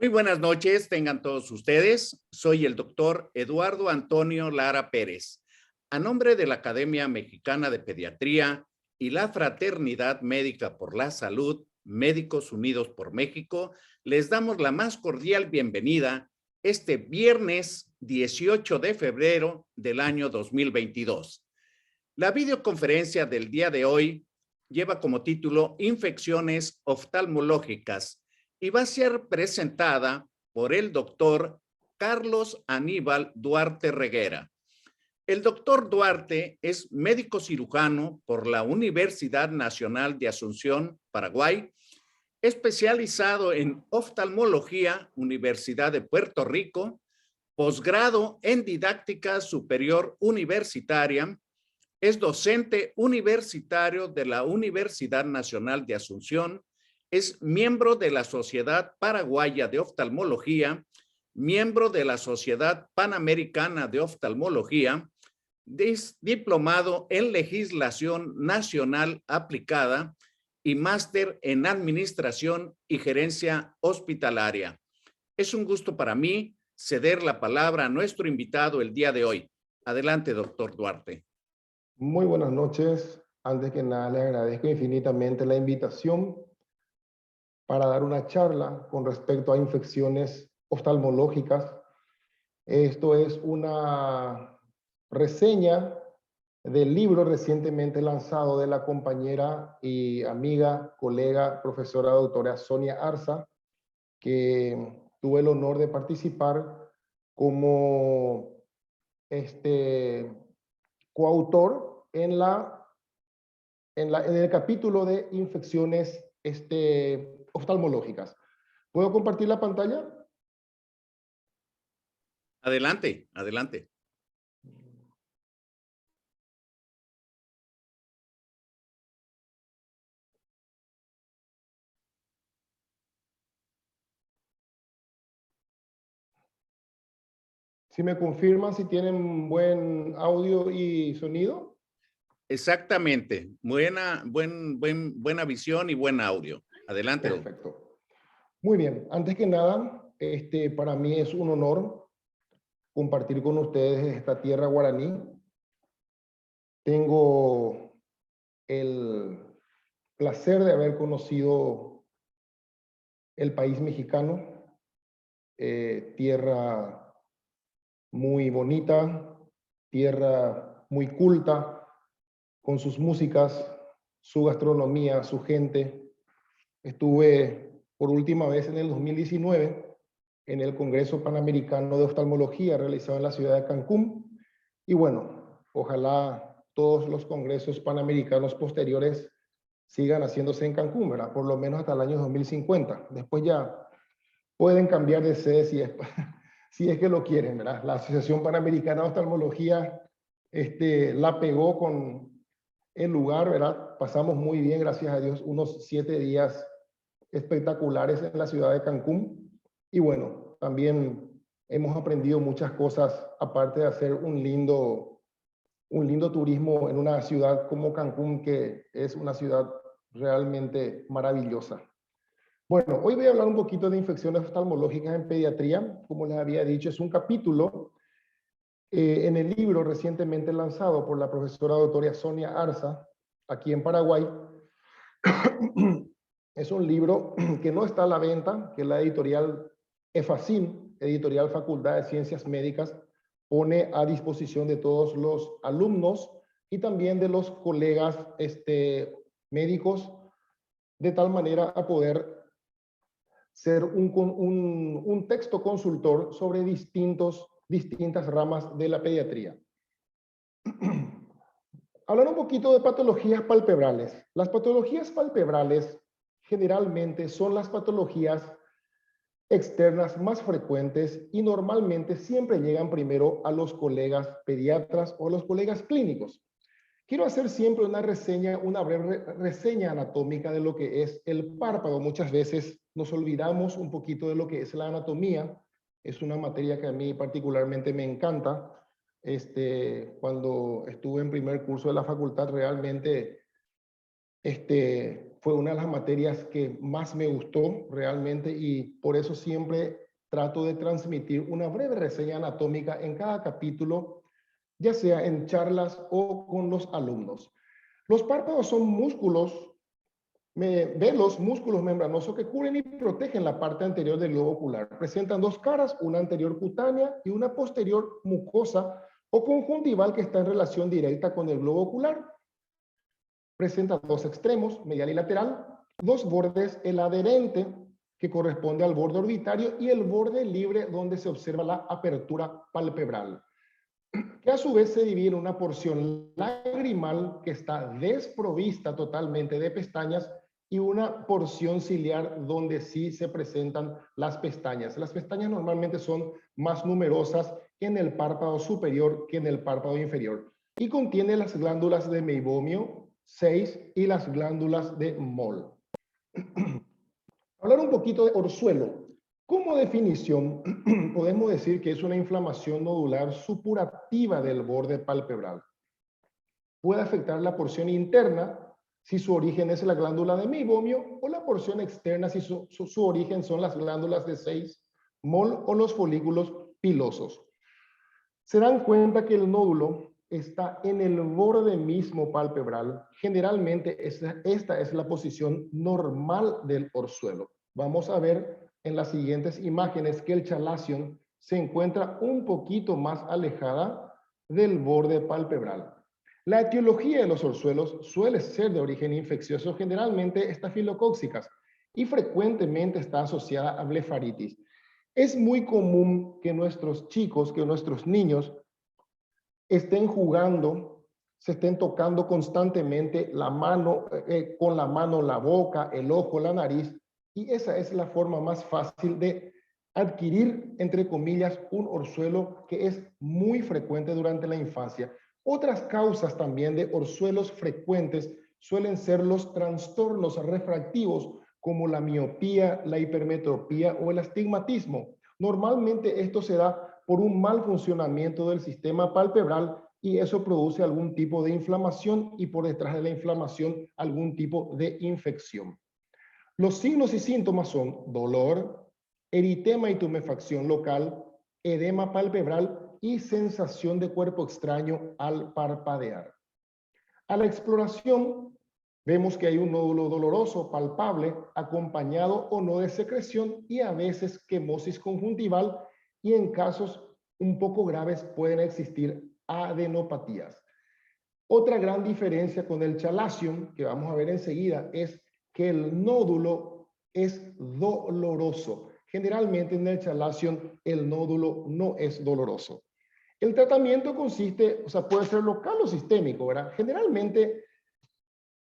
Muy buenas noches, tengan todos ustedes. Soy el doctor Eduardo Antonio Lara Pérez. A nombre de la Academia Mexicana de Pediatría y la Fraternidad Médica por la Salud, Médicos Unidos por México, les damos la más cordial bienvenida este viernes 18 de febrero del año 2022. La videoconferencia del día de hoy lleva como título Infecciones oftalmológicas y va a ser presentada por el doctor Carlos Aníbal Duarte Reguera. El doctor Duarte es médico cirujano por la Universidad Nacional de Asunción, Paraguay, especializado en oftalmología, Universidad de Puerto Rico, posgrado en didáctica superior universitaria. Es docente universitario de la Universidad Nacional de Asunción, es miembro de la Sociedad Paraguaya de Oftalmología, miembro de la Sociedad Panamericana de Oftalmología, diplomado en Legislación Nacional Aplicada y máster en Administración y Gerencia Hospitalaria. Es un gusto para mí ceder la palabra a nuestro invitado el día de hoy. Adelante, doctor Duarte. Muy buenas noches. Antes que nada, le agradezco infinitamente la invitación para dar una charla con respecto a infecciones oftalmológicas. Esto es una reseña del libro recientemente lanzado de la compañera y amiga, colega, profesora doctora Sonia Arza, que tuve el honor de participar como coautor en el capítulo de infecciones oftalmológicas. ¿Puedo compartir la pantalla? Adelante, adelante. Si me confirman si tienen buen audio y sonido. Exactamente. Buena visión y buen audio. Adelante, doctor. Perfecto. Muy bien. Antes que nada, para mí es un honor compartir con ustedes esta tierra guaraní. Tengo el placer de haber conocido el país mexicano, tierra muy bonita, tierra muy culta, con sus músicas, su gastronomía, su gente. Estuve por última vez en el 2019 en el Congreso Panamericano de Oftalmología realizado en la ciudad de Cancún. Y bueno, ojalá todos los congresos panamericanos posteriores sigan haciéndose en Cancún, ¿verdad? Por lo menos hasta el año 2050. Después ya pueden cambiar de sede si es que lo quieren, ¿verdad? La Asociación Panamericana de Oftalmología la pegó con el lugar, ¿verdad? Pasamos muy bien, gracias a Dios, unos 7 días espectaculares en la ciudad de Cancún. Y bueno, también hemos aprendido muchas cosas, aparte de hacer un lindo turismo en una ciudad como Cancún, que es una ciudad realmente maravillosa. Bueno, hoy voy a hablar un poquito de infecciones oftalmológicas en pediatría. Como les había dicho, es un capítulo en el libro recientemente lanzado por la profesora doctora Sonia Arza, aquí en Paraguay. Es un libro que no está a la venta, que la editorial EFACIN, editorial Facultad de Ciencias Médicas, pone a disposición de todos los alumnos y también de los colegas médicos, de tal manera a poder ser un texto consultor sobre distintas ramas de la pediatría. Hablar un poquito de patologías palpebrales. Las patologías palpebrales generalmente son las patologías externas más frecuentes y normalmente siempre llegan primero a los colegas pediatras o a los colegas clínicos. Quiero hacer siempre una breve reseña anatómica de lo que es el párpado. Muchas veces nos olvidamos un poquito de lo que es la anatomía. Es una materia que a mí particularmente me encanta. Cuando estuve en primer curso de la facultad, realmente fue una de las materias que más me gustó realmente y por eso siempre trato de transmitir una breve reseña anatómica en cada capítulo, ya sea en charlas o con los alumnos. Los párpados son músculos, velos, músculos membranosos que cubren y protegen la parte anterior del globo ocular. Presentan dos caras, una anterior cutánea y una posterior mucosa o conjuntival que está en relación directa con el globo ocular. Presenta dos extremos, medial y lateral, dos bordes, el adherente, que corresponde al borde orbitario, y el borde libre, donde se observa la apertura palpebral, que a su vez se divide en una porción lagrimal que está desprovista totalmente de pestañas y una porción ciliar donde sí se presentan las pestañas. Las pestañas normalmente son más numerosas en el párpado superior que en el párpado inferior y contiene las glándulas de meibomio 6 y las glándulas de Moll. Hablar un poquito de orzuelo. Como definición, podemos decir que es una inflamación nodular supurativa del borde palpebral. Puede afectar la porción interna si su origen es la glándula de meibomio, o la porción externa si su origen son las glándulas de 6, Moll o los folículos pilosos. Se dan cuenta que el nódulo está en el borde mismo palpebral. Generalmente esta es la posición normal del orzuelo. Vamos a ver en las siguientes imágenes que el chalazion se encuentra un poquito más alejada del borde palpebral. La etiología de los orzuelos suele ser de origen infeccioso, generalmente estafilocóccicas, y frecuentemente está asociada a blefaritis. Es muy común que nuestros chicos, que nuestros niños estén jugando, se estén tocando constantemente la mano, con la mano la boca, el ojo, la nariz, y esa es la forma más fácil de adquirir, entre comillas, un orzuelo que es muy frecuente durante la infancia. Otras causas también de orzuelos frecuentes suelen ser los trastornos refractivos como la miopía, la hipermetropía o el astigmatismo. Normalmente esto se da por un mal funcionamiento del sistema palpebral y eso produce algún tipo de inflamación y por detrás de la inflamación algún tipo de infección. Los signos y síntomas son dolor, eritema y tumefacción local, edema palpebral y sensación de cuerpo extraño al parpadear. A la exploración vemos que hay un nódulo doloroso palpable acompañado o no de secreción y a veces quemosis conjuntival, y en casos un poco graves pueden existir adenopatías. Otra gran diferencia con el chalazion, que vamos a ver enseguida, es que el nódulo es doloroso. Generalmente en el chalazion el nódulo no es doloroso. El tratamiento consiste, o sea, puede ser local o sistémico, ¿verdad? Generalmente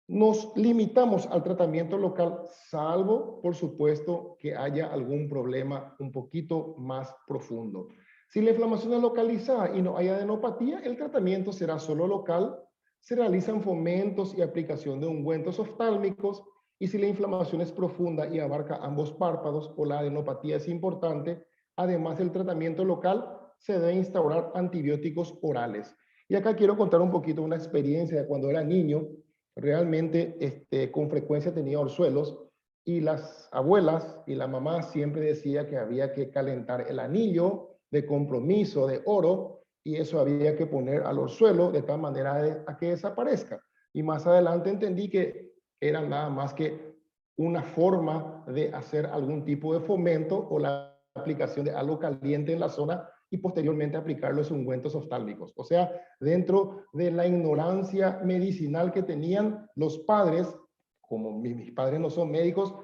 nos limitamos al tratamiento local, salvo, por supuesto, que haya algún problema un poquito más profundo. Si la inflamación es localizada y no hay adenopatía, el tratamiento será solo local. Se realizan fomentos y aplicación de ungüentos oftálmicos, y si la inflamación es profunda y abarca ambos párpados o la adenopatía es importante, además del tratamiento local, se debe instaurar antibióticos orales. Y acá quiero contar un poquito una experiencia de cuando era niño. Realmente con frecuencia tenía orzuelos y las abuelas y la mamá siempre decía que había que calentar el anillo de compromiso de oro y eso había que poner al orzuelo de tal manera a que desaparezca. Y más adelante entendí que era nada más que una forma de hacer algún tipo de fomento o la aplicación de algo caliente en la zona y posteriormente aplicar los ungüentos oftálmicos. O sea, dentro de la ignorancia medicinal que tenían los padres, como mis padres no son médicos,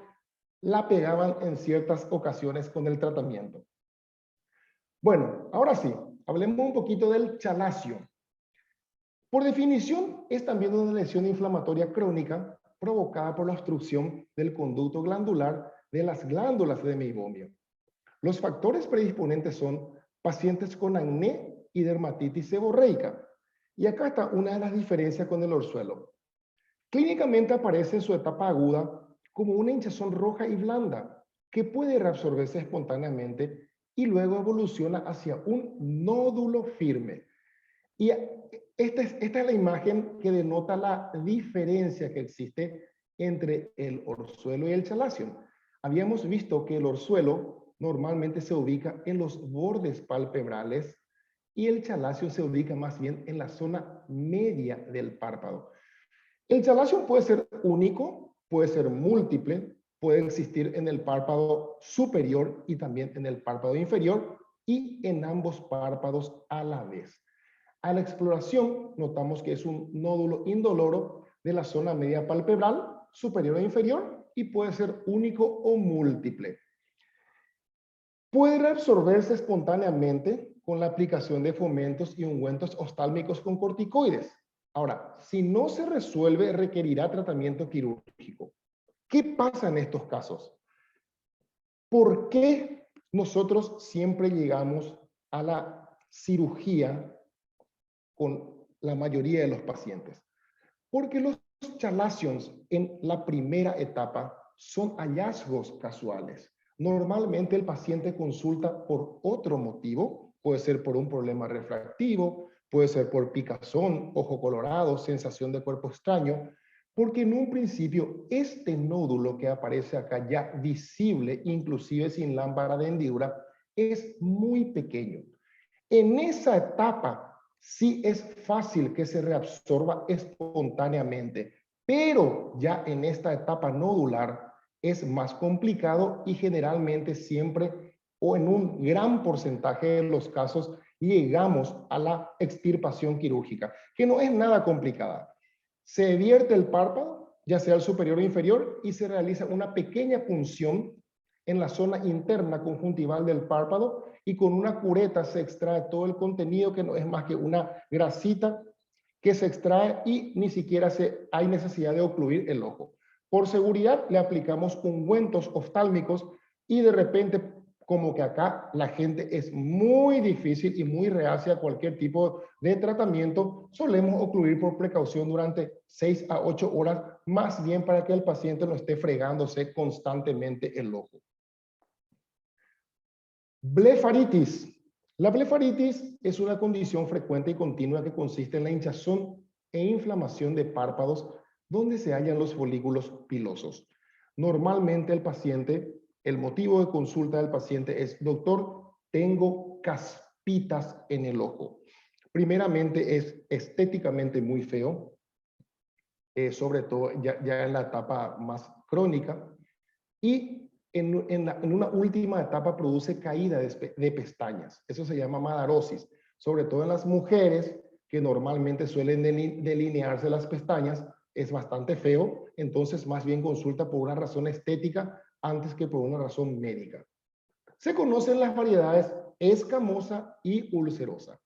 la pegaban en ciertas ocasiones con el tratamiento. Bueno, ahora sí, hablemos un poquito del chalazion. Por definición, es también una lesión inflamatoria crónica provocada por la obstrucción del conducto glandular de las glándulas de meibomio. Los factores predisponentes son pacientes con acné y dermatitis seborreica. Y acá está una de las diferencias con el orzuelo. Clínicamente aparece en su etapa aguda como una hinchazón roja y blanda que puede reabsorberse espontáneamente y luego evoluciona hacia un nódulo firme. Y esta es la imagen que denota la diferencia que existe entre el orzuelo y el chalazion. Habíamos visto que el orzuelo normalmente se ubica en los bordes palpebrales y el chalazion se ubica más bien en la zona media del párpado. El chalazion puede ser único, puede ser múltiple, puede existir en el párpado superior y también en el párpado inferior y en ambos párpados a la vez. A la exploración notamos que es un nódulo indoloro de la zona media palpebral, superior e inferior, y puede ser único o múltiple. Puede reabsorberse espontáneamente con la aplicación de fomentos y ungüentos oftálmicos con corticoides. Ahora, si no se resuelve, requerirá tratamiento quirúrgico. ¿Qué pasa en estos casos? ¿Por qué nosotros siempre llegamos a la cirugía con la mayoría de los pacientes? Porque los chalazions en la primera etapa son hallazgos casuales. Normalmente el paciente consulta por otro motivo, puede ser por un problema refractivo, puede ser por picazón, ojo colorado, sensación de cuerpo extraño, porque en un principio este nódulo que aparece acá ya visible, inclusive sin lámpara de hendidura, es muy pequeño. En esa etapa sí es fácil que se reabsorba espontáneamente, pero ya en esta etapa nodular es más complicado y generalmente siempre o en un gran porcentaje de los casos llegamos a la extirpación quirúrgica, que no es nada complicada. Se vierte el párpado, ya sea el superior o inferior, y se realiza una pequeña punción en la zona interna conjuntival del párpado y con una cureta se extrae todo el contenido que no es más que una grasita que se extrae y ni siquiera hay necesidad de ocluir el ojo. Por seguridad le aplicamos ungüentos oftálmicos y de repente como que acá la gente es muy difícil y muy reacia a cualquier tipo de tratamiento, solemos ocluir por precaución durante 6 a 8 horas, más bien para que el paciente no esté fregándose constantemente el ojo. Blefaritis. La blefaritis es una condición frecuente y continua que consiste en la hinchazón e inflamación de párpados donde se hallan los folículos pilosos. Normalmente el motivo de consulta del paciente es: doctor, tengo caspitas en el ojo. Primeramente es estéticamente muy feo, sobre todo ya en la etapa más crónica, y en una última etapa produce caída de pestañas. Eso se llama madarosis, sobre todo en las mujeres que normalmente suelen delinearse las pestañas. Es bastante feo, entonces más bien consulta por una razón estética antes que por una razón médica. Se conocen las variedades escamosa y ulcerosa.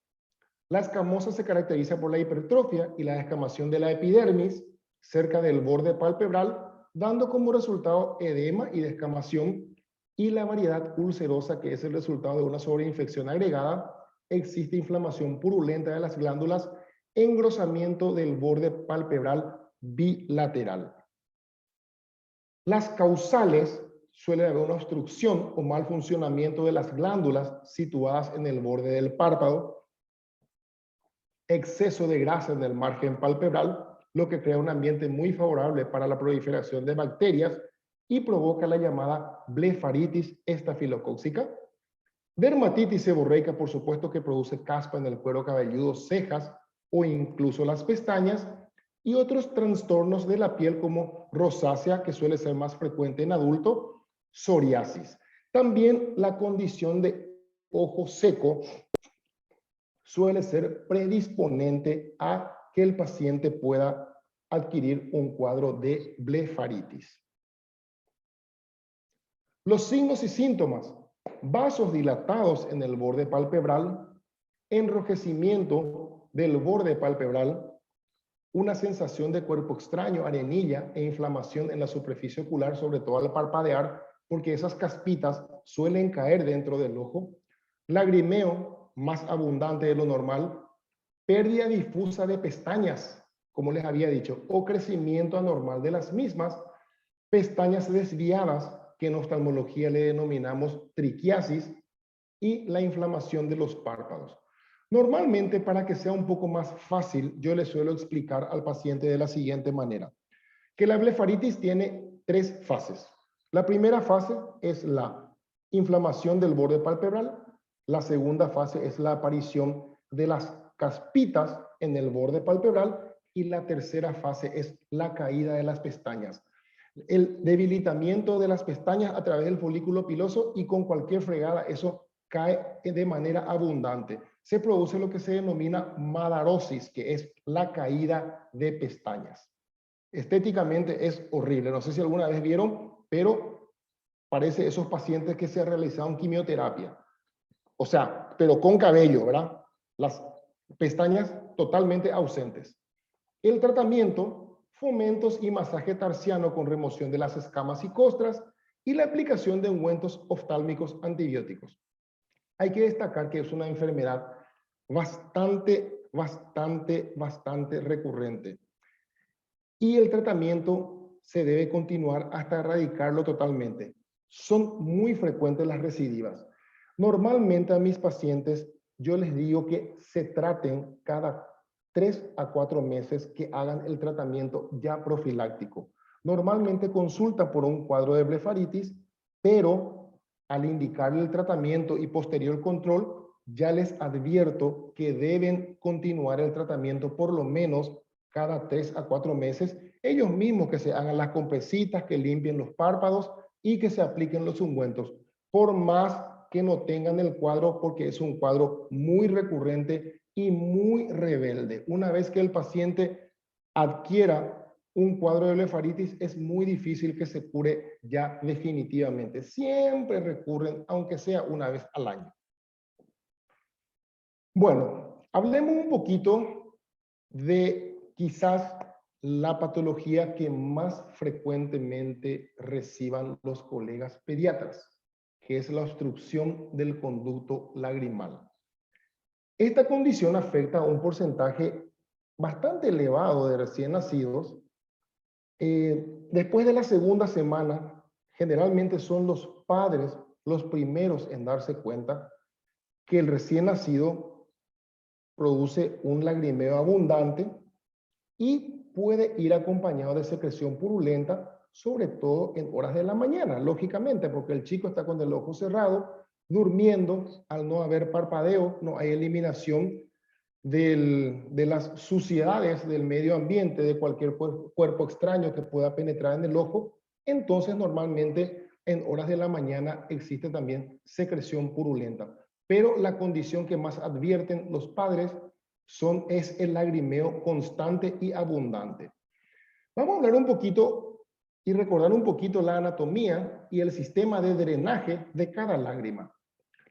La escamosa se caracteriza por la hipertrofia y la descamación de la epidermis cerca del borde palpebral, dando como resultado edema y descamación, y la variedad ulcerosa, que es el resultado de una sobreinfección agregada, existe inflamación purulenta de las glándulas, engrosamiento del borde palpebral bilateral. Las causales suele haber una obstrucción o mal funcionamiento de las glándulas situadas en el borde del párpado, exceso de grasa en el margen palpebral, lo que crea un ambiente muy favorable para la proliferación de bacterias y provoca la llamada blefaritis estafilocócica. Dermatitis seborreica, por supuesto, que produce caspa en el cuero cabelludo, cejas o incluso las pestañas, y otros trastornos de la piel como rosácea, que suele ser más frecuente en adulto, psoriasis. También la condición de ojo seco suele ser predisponente a que el paciente pueda adquirir un cuadro de blefaritis. Los signos y síntomas: vasos dilatados en el borde palpebral, enrojecimiento del borde palpebral, una sensación de cuerpo extraño, arenilla e inflamación en la superficie ocular, sobre todo al parpadear, porque esas caspitas suelen caer dentro del ojo, lagrimeo más abundante de lo normal, pérdida difusa de pestañas, como les había dicho, o crecimiento anormal de las mismas, pestañas desviadas, que en oftalmología le denominamos triquiasis, y la inflamación de los párpados. Normalmente, para que sea un poco más fácil, yo le suelo explicar al paciente de la siguiente manera. que la blefaritis tiene 3 fases. La primera fase es la inflamación del borde palpebral. La segunda fase es la aparición de las caspitas en el borde palpebral. Y la tercera fase es la caída de las pestañas. El debilitamiento de las pestañas a través del folículo piloso, y con cualquier fregada eso cae de manera abundante. Se produce lo que se denomina madarosis, que es la caída de pestañas. Estéticamente es horrible. No sé si alguna vez vieron, pero parece esos pacientes que se realizaron quimioterapia. O sea, pero con cabello, ¿verdad? Las pestañas totalmente ausentes. El tratamiento: fomentos y masaje tarsiano con remoción de las escamas y costras, y la aplicación de ungüentos oftálmicos antibióticos. Hay que destacar que es una enfermedad bastante recurrente. Y el tratamiento se debe continuar hasta erradicarlo totalmente. Son muy frecuentes las recidivas. Normalmente a mis pacientes yo les digo que se traten cada 3 a 4 meses, que hagan el tratamiento ya profiláctico. Normalmente consultan por un cuadro de blefaritis, pero al indicarle el tratamiento y posterior control, ya les advierto que deben continuar el tratamiento por lo menos cada 3 a 4 meses, ellos mismos que se hagan las compresitas, que limpien los párpados y que se apliquen los ungüentos, por más que no tengan el cuadro, porque es un cuadro muy recurrente y muy rebelde. Una vez que el paciente adquiera un cuadro de blefaritis, es muy difícil que se cure ya definitivamente. Siempre recurren, aunque sea una vez al año. Bueno, hablemos un poquito de quizás la patología que más frecuentemente reciban los colegas pediatras, que es la obstrucción del conducto lagrimal. Esta condición afecta a un porcentaje bastante elevado de recién nacidos. Después de la segunda semana, generalmente son los padres los primeros en darse cuenta que el recién nacido produce un lagrimeo abundante y puede ir acompañado de secreción purulenta, sobre todo en horas de la mañana, lógicamente, porque el chico está con el ojo cerrado, durmiendo. Al no haber parpadeo, no hay eliminación de las suciedades del medio ambiente, de cualquier cuerpo extraño que pueda penetrar en el ojo. Entonces, normalmente en horas de la mañana existe también secreción purulenta. Pero la condición que más advierten los padres es el lagrimeo constante y abundante. Vamos a hablar un poquito y recordar un poquito la anatomía y el sistema de drenaje de cada lágrima.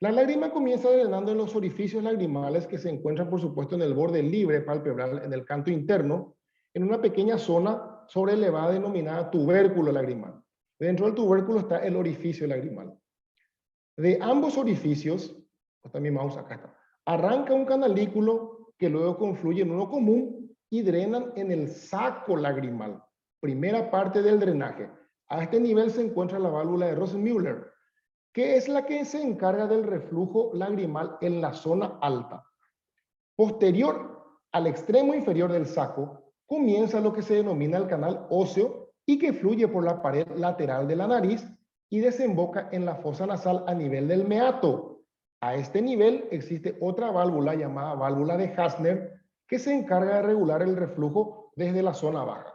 La lágrima comienza drenando en los orificios lagrimales, que se encuentran, por supuesto, en el borde libre palpebral, en el canto interno, en una pequeña zona sobrelevada denominada tubérculo lagrimal. Dentro del tubérculo está el orificio lagrimal. De ambos orificios, está mi mouse, acá está, arranca un canalículo que luego confluye en uno común y drenan en el saco lagrimal, primera parte del drenaje. A este nivel se encuentra la válvula de Rosenmüller, que es la que se encarga del reflujo lagrimal en la zona alta. Posterior al extremo inferior del saco, comienza lo que se denomina el canal óseo, y que fluye por la pared lateral de la nariz y desemboca en la fosa nasal a nivel del meato. A este nivel existe otra válvula llamada válvula de Hasner, que se encarga de regular el reflujo desde la zona baja.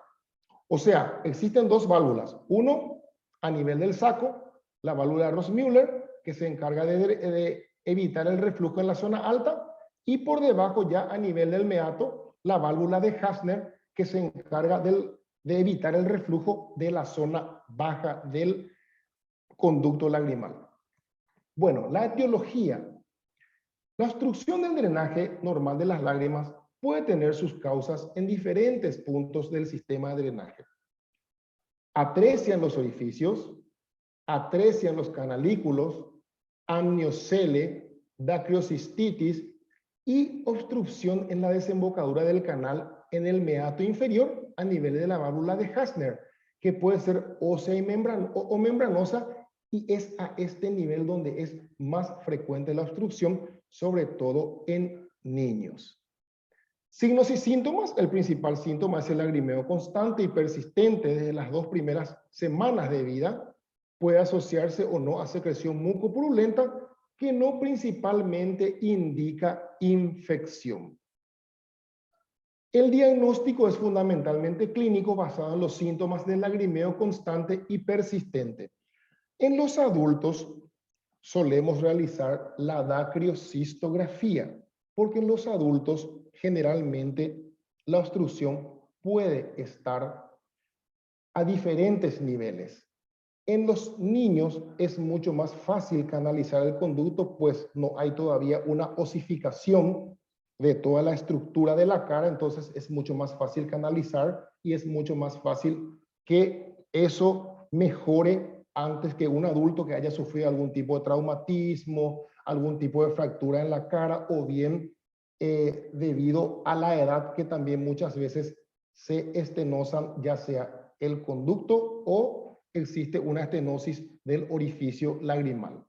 O sea, existen dos válvulas. Uno, a nivel del saco, la válvula de Rosenmüller, que se encarga de evitar el reflujo en la zona alta, y por debajo, ya a nivel del meato, la válvula de Hasner, que se encarga de evitar el reflujo de la zona baja del conducto lagrimal. Bueno, la etiología. La obstrucción del drenaje normal de las lágrimas puede tener sus causas en diferentes puntos del sistema de drenaje. Atresia en los orificios, atresia en los canalículos, amniocele, dacriocistitis y obstrucción en la desembocadura del canal en el meato inferior a nivel de la válvula de Hasner, que puede ser ósea y membranosa, y es a este nivel donde es más frecuente la obstrucción, sobre todo en niños. Signos y síntomas. El principal síntoma es el lagrimeo constante y persistente desde las 2 primeras semanas de vida. Puede asociarse o no a secreción mucopurulenta que no principalmente indica infección. El diagnóstico es fundamentalmente clínico basado en los síntomas del lagrimeo constante y persistente. En los adultos solemos realizar la dacriocistografía, porque en los adultos generalmente la obstrucción puede estar a diferentes niveles. En los niños es mucho más fácil canalizar el conducto, pues no hay todavía una osificación de toda la estructura de la cara, entonces es mucho más fácil canalizar y es mucho más fácil que eso mejore antes que un adulto que haya sufrido algún tipo de traumatismo, algún tipo de fractura en la cara o bien debido a la edad que también muchas veces se estenosan ya sea el conducto o existe una estenosis del orificio lagrimal.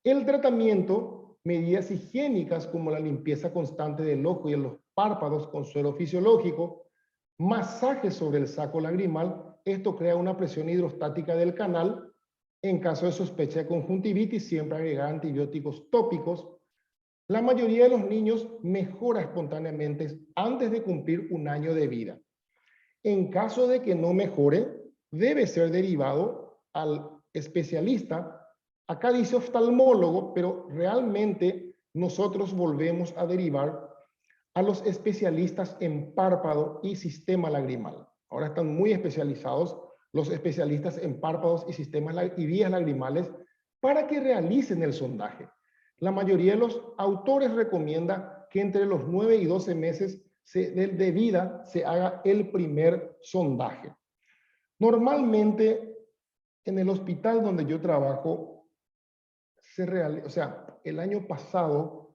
El tratamiento, medidas higiénicas como la limpieza constante del ojo y de los párpados con suero fisiológico, masajes sobre el saco lagrimal, esto crea una presión hidrostática del canal. En caso de sospecha de conjuntivitis, siempre agregar antibióticos tópicos. La mayoría de los niños mejora espontáneamente antes de cumplir 1 año de vida. En caso de que no mejore, debe ser derivado al especialista. Acá dice oftalmólogo, pero realmente nosotros volvemos a derivar a los especialistas en párpado y sistema lagrimal. Ahora están muy especializados los especialistas en párpados y sistemas y vías lagrimales para que realicen el sondaje. La mayoría de los autores recomienda que entre los 9 y 12 meses de vida se haga el primer sondaje. Normalmente en el hospital donde yo trabajo, el año pasado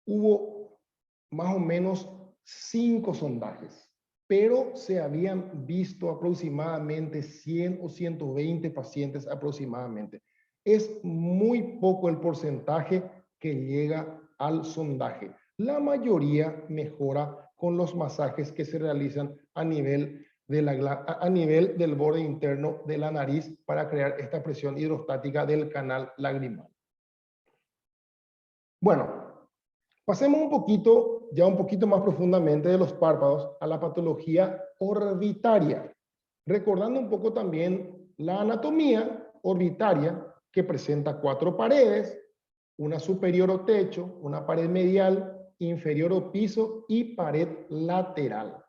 hubo más o menos 5 sondajes, pero se habían visto aproximadamente 100 o 120 pacientes aproximadamente. Es muy poco el porcentaje que llega al sondaje. La mayoría mejora con los masajes que se realizan a nivel del borde interno de la nariz para crear esta presión hidrostática del canal lagrimal. Bueno, pasemos un poquito más profundamente de los párpados a la patología orbitaria, recordando un poco también la anatomía orbitaria que presenta 4 paredes, una superior o techo, una pared medial, inferior o piso y pared lateral.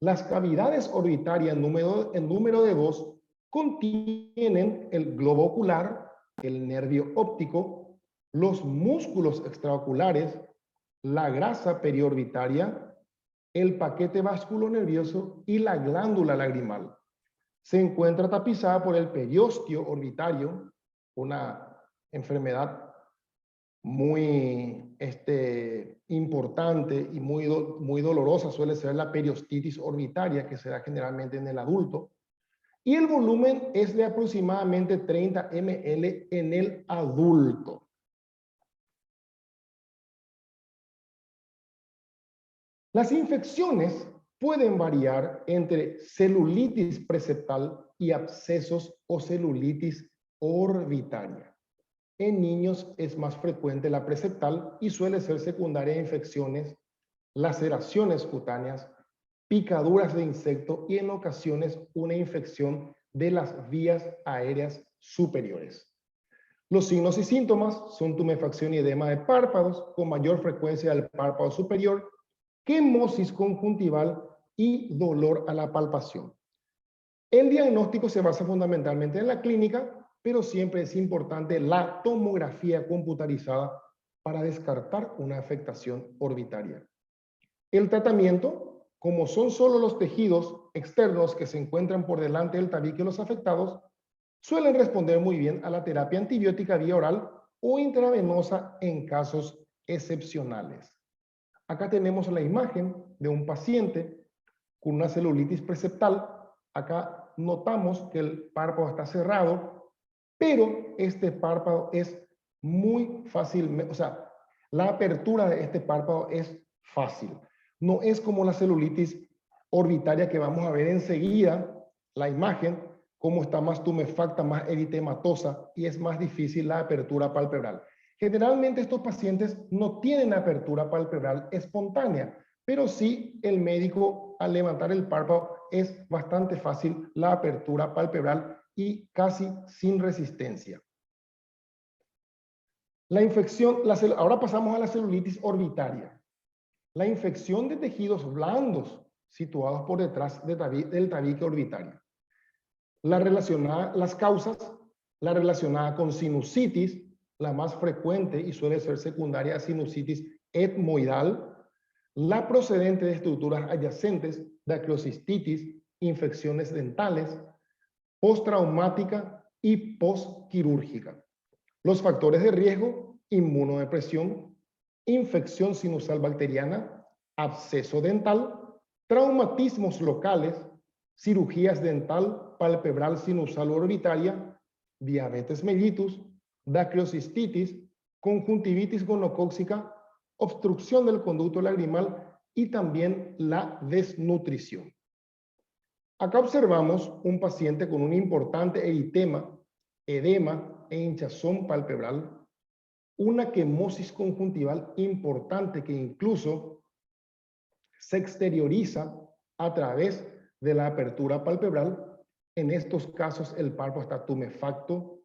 Las cavidades orbitarias en número de 2 contienen el globo ocular, el nervio óptico, los músculos extraoculares, la grasa periorbitaria, el paquete vasculonervioso y la glándula lagrimal. Se encuentra tapizada por el periósteo orbitario, una enfermedad muy importante y muy dolorosa suele ser la periostitis orbitaria, que se da generalmente en el adulto. Y el volumen es de aproximadamente 30 ml en el adulto. Las infecciones pueden variar entre celulitis preseptal y abscesos o celulitis orbitaria. En niños es más frecuente la preseptal y suele ser secundaria a infecciones, laceraciones cutáneas, picaduras de insecto y en ocasiones una infección de las vías aéreas superiores. Los signos y síntomas son tumefacción y edema de párpados con mayor frecuencia del párpado superior, quemosis conjuntival y dolor a la palpación. El diagnóstico se basa fundamentalmente en la clínica, pero siempre es importante la tomografía computarizada para descartar una afectación orbitaria. El tratamiento, como son solo los tejidos externos que se encuentran por delante del tabique de los afectados, suelen responder muy bien a la terapia antibiótica vía oral o intravenosa en casos excepcionales. Acá tenemos la imagen de un paciente con una celulitis preseptal. Acá notamos que el párpado está cerrado, pero este párpado es muy fácil, la apertura de este párpado es fácil. No es como la celulitis orbitaria que vamos a ver enseguida, la imagen, cómo está más tumefacta, más eritematosa y es más difícil la apertura palpebral. Generalmente estos pacientes no tienen apertura palpebral espontánea, pero sí el médico al levantar el párpado es bastante fácil la apertura palpebral y casi sin resistencia. La infección, ahora pasamos a la celulitis orbitaria. La infección de tejidos blandos situados por detrás del tabique orbitario. Las causas, la relacionada con sinusitis, la más frecuente y suele ser secundaria a sinusitis etmoidal, la procedente de estructuras adyacentes, dacrocistitis, infecciones dentales, postraumática y postquirúrgica. Los factores de riesgo, inmunodepresión, infección sinusal bacteriana, absceso dental, traumatismos locales, cirugías dental, palpebral sinusal orbitaria, diabetes mellitus, dacrocistitis, conjuntivitis gonocócica, obstrucción del conducto lagrimal y también la desnutrición. Acá observamos un paciente con un importante eritema, edema e hinchazón palpebral, una quemosis conjuntival importante que incluso se exterioriza a través de la apertura palpebral. En estos casos el párpado está tumefacto,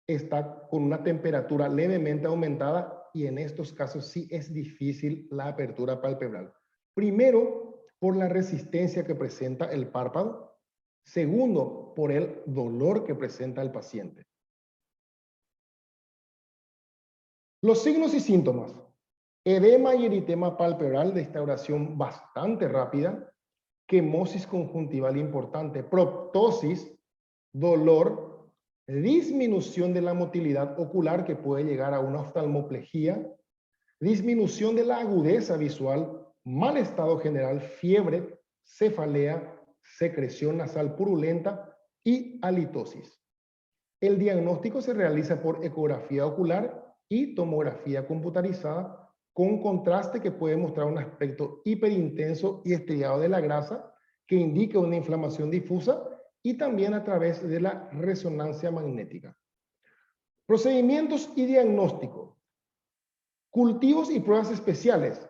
está con una temperatura levemente aumentada y en estos casos sí es difícil la apertura palpebral. Primero, por la resistencia que presenta el párpado. Segundo, por el dolor que presenta el paciente. Los signos y síntomas. Edema y eritema palpebral de instauración bastante rápida, quemosis conjuntival importante, proptosis, dolor, disminución de la motilidad ocular que puede llegar a una oftalmoplejía, disminución de la agudeza visual, mal estado general, fiebre, cefalea, secreción nasal purulenta y halitosis. El diagnóstico se realiza por ecografía ocular y tomografía computarizada con contraste que puede mostrar un aspecto hiperintenso y estriado de la grasa que indica una inflamación difusa y también a través de la resonancia magnética. Procedimientos y diagnóstico. Cultivos y pruebas especiales.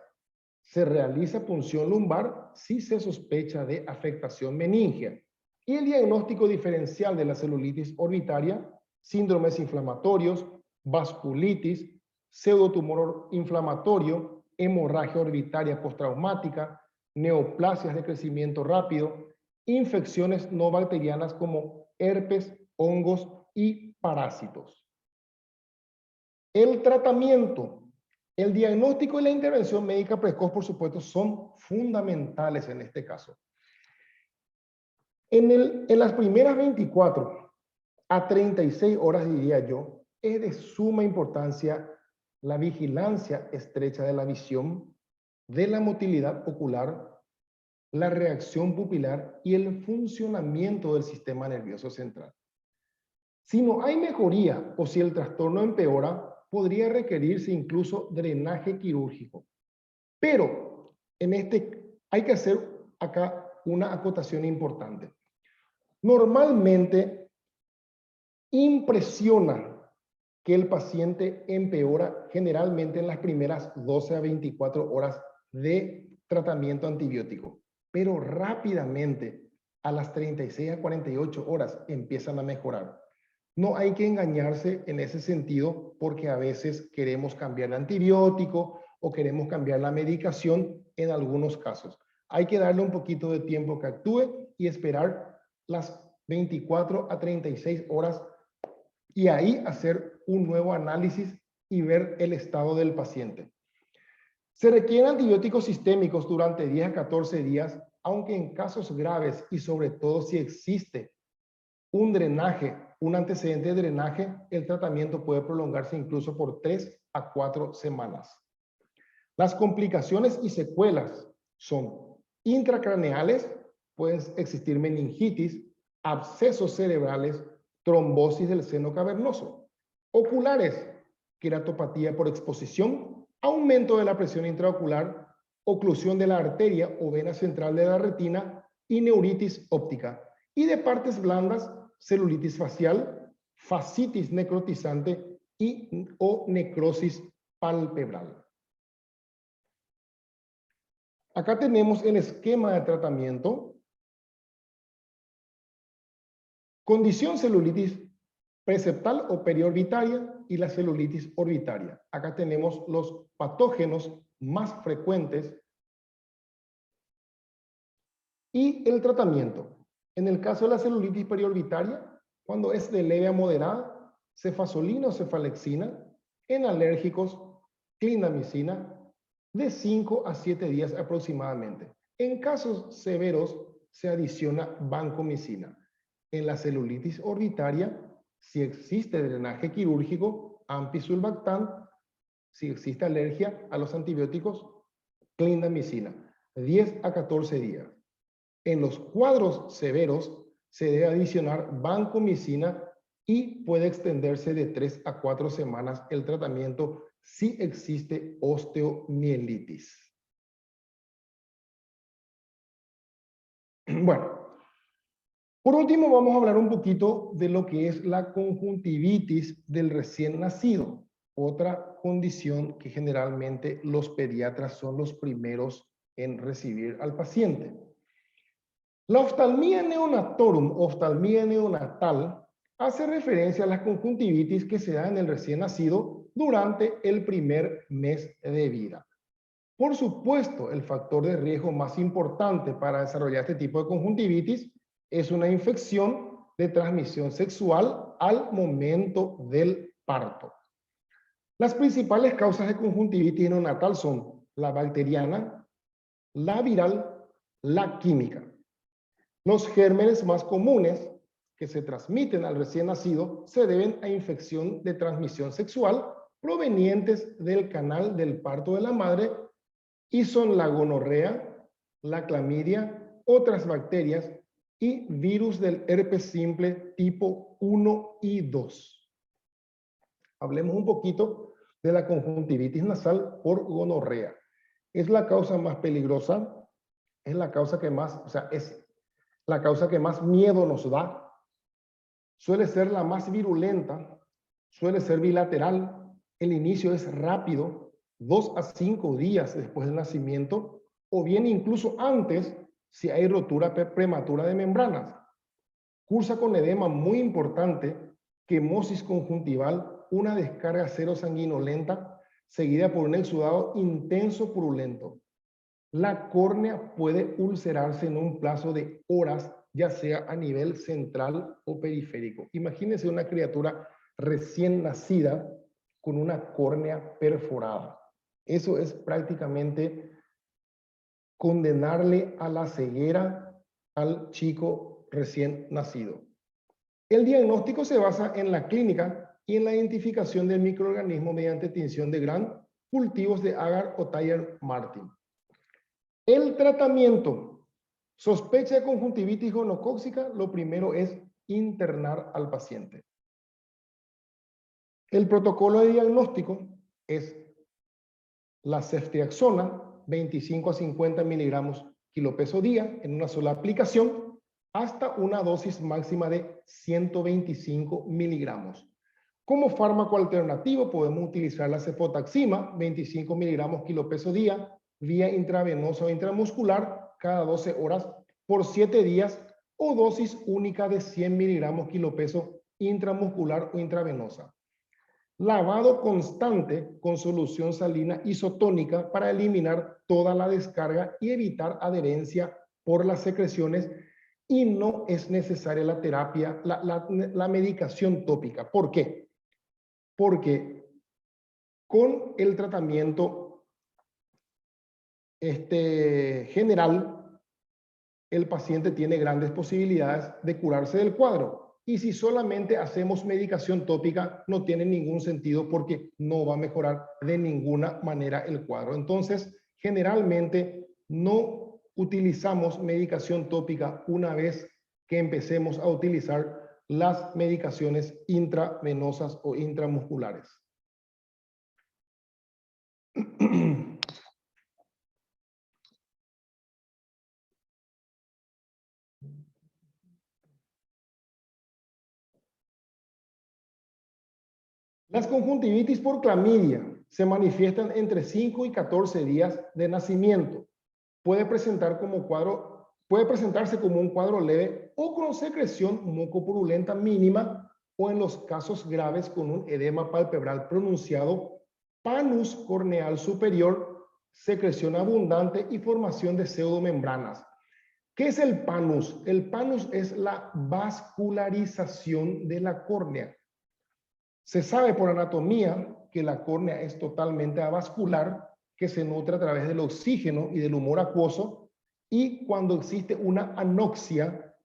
Se realiza punción lumbar si se sospecha de afectación meningea. Y el diagnóstico diferencial de la celulitis orbitaria, síndromes inflamatorios, vasculitis, pseudotumor inflamatorio, hemorragia orbitaria postraumática, neoplasias de crecimiento rápido, infecciones no bacterianas como herpes, hongos y parásitos. El tratamiento. El diagnóstico y la intervención médica precoz, por supuesto, son fundamentales en este caso. En las primeras 24 a 36 horas, diría yo, es de suma importancia la vigilancia estrecha de la visión, de la motilidad ocular, la reacción pupilar y el funcionamiento del sistema nervioso central. Si no hay mejoría o si el trastorno empeora, podría requerirse incluso drenaje quirúrgico. Pero hay que hacer acá una acotación importante. Normalmente impresiona que el paciente empeora generalmente en las primeras 12 a 24 horas de tratamiento antibiótico, pero rápidamente a las 36 a 48 horas empiezan a mejorar. No hay que engañarse en ese sentido porque a veces queremos cambiar el antibiótico o queremos cambiar la medicación en algunos casos. Hay que darle un poquito de tiempo que actúe y esperar las 24 a 36 horas y ahí hacer un nuevo análisis y ver el estado del paciente. Se requieren antibióticos sistémicos durante 10 a 14 días, aunque en casos graves y sobre todo si existe un drenaje, un antecedente de drenaje, el tratamiento puede prolongarse incluso por 3 a 4 semanas. Las complicaciones y secuelas son intracraneales, pueden existir meningitis, abscesos cerebrales, trombosis del seno cavernoso. Oculares, queratopatía por exposición, aumento de la presión intraocular, oclusión de la arteria o vena central de la retina y neuritis óptica. Y de partes blandas, celulitis facial, fascitis necrotizante o necrosis palpebral. Acá tenemos el esquema de tratamiento. Condición celulitis preseptal o periorbitaria y la celulitis orbitaria. Acá tenemos los patógenos más frecuentes y el tratamiento. En el caso de la celulitis periorbitaria, cuando es de leve a moderada, cefazolina o cefalexina. En alérgicos, clindamicina, de 5 a 7 días aproximadamente. En casos severos, se adiciona vancomicina. En la celulitis orbitaria, si existe drenaje quirúrgico, ampisulbactam. Si existe alergia a los antibióticos, clindamicina, 10 a 14 días. En los cuadros severos, se debe adicionar vancomicina y puede extenderse de 3 a 4 semanas el tratamiento si existe osteomielitis. Bueno, por último vamos a hablar un poquito de lo que es la conjuntivitis del recién nacido, otra condición que generalmente los pediatras son los primeros en recibir al paciente. La oftalmía neonatorum, oftalmía neonatal, hace referencia a la conjuntivitis que se da en el recién nacido durante el primer mes de vida. Por supuesto, el factor de riesgo más importante para desarrollar este tipo de conjuntivitis es una infección de transmisión sexual al momento del parto. Las principales causas de conjuntivitis neonatal son la bacteriana, la viral, la química. Los gérmenes más comunes que se transmiten al recién nacido se deben a infección de transmisión sexual provenientes del canal del parto de la madre y son la gonorrea, la clamidia, otras bacterias y virus del herpes simple tipo 1 y 2. Hablemos un poquito de la conjuntivitis nasal por gonorrea. Es la causa más peligrosa, es la causa que más, es la causa que más miedo nos da. Suele ser la más virulenta, suele ser bilateral, el inicio es rápido, 2 a 5 días después del nacimiento, o bien incluso antes si hay rotura prematura de membranas. Cursa con edema muy importante, quemosis conjuntival, una descarga serosanguinolenta, seguida por un exudado intenso purulento. La córnea puede ulcerarse en un plazo de horas, ya sea a nivel central o periférico. Imagínense una criatura recién nacida con una córnea perforada. Eso es prácticamente condenarle a la ceguera al chico recién nacido. El diagnóstico se basa en la clínica y en la identificación del microorganismo mediante tinción de Gram, cultivos de agar o Thayer-Martin. El tratamiento, sospecha de conjuntivitis gonocócica, lo primero es internar al paciente. El protocolo de diagnóstico es la ceftriaxona, 25 a 50 miligramos kilopeso día en una sola aplicación, hasta una dosis máxima de 125 miligramos. Como fármaco alternativo podemos utilizar la cefotaxima, 25 miligramos kilopeso día, vía intravenosa o intramuscular cada 12 horas por 7 días o dosis única de 100 miligramos kilopeso intramuscular o intravenosa. Lavado constante con solución salina isotónica para eliminar toda la descarga y evitar adherencia por las secreciones, y no es necesaria la terapia, la medicación tópica. ¿Por qué? Porque con el tratamiento general, el paciente tiene grandes posibilidades de curarse del cuadro. Y si solamente hacemos medicación tópica, no tiene ningún sentido porque no va a mejorar de ninguna manera el cuadro. Entonces, generalmente no utilizamos medicación tópica una vez que empecemos a utilizar las medicaciones intravenosas o intramusculares. Las conjuntivitis por clamidia se manifiestan entre 5 y 14 días de nacimiento. Puede presentarse como un cuadro leve o con secreción mucopurulenta mínima, o en los casos graves con un edema palpebral pronunciado, panus corneal superior, secreción abundante y formación de pseudomembranas. ¿Qué es el panus? El panus es la vascularización de la córnea. Se sabe por anatomía que la córnea es totalmente avascular, que se nutre a través del oxígeno y del humor acuoso, y cuando existe una anoxia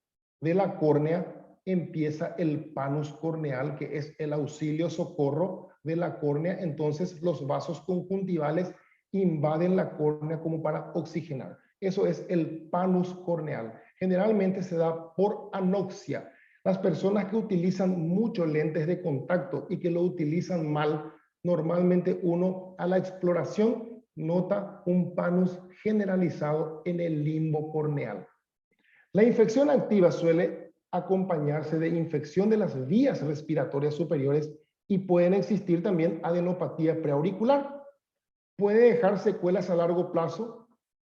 de la córnea, empieza el panus corneal, que es el auxilio socorro de la córnea. Entonces los vasos conjuntivales invaden la córnea como para oxigenar. Eso es el panus corneal. Generalmente se da por anoxia. Las personas que utilizan muchos lentes de contacto y que lo utilizan mal, normalmente uno a la exploración nota un panus generalizado en el limbo corneal. La infección activa suele acompañarse de infección de las vías respiratorias superiores y pueden existir también adenopatía preauricular. Puede dejar secuelas a largo plazo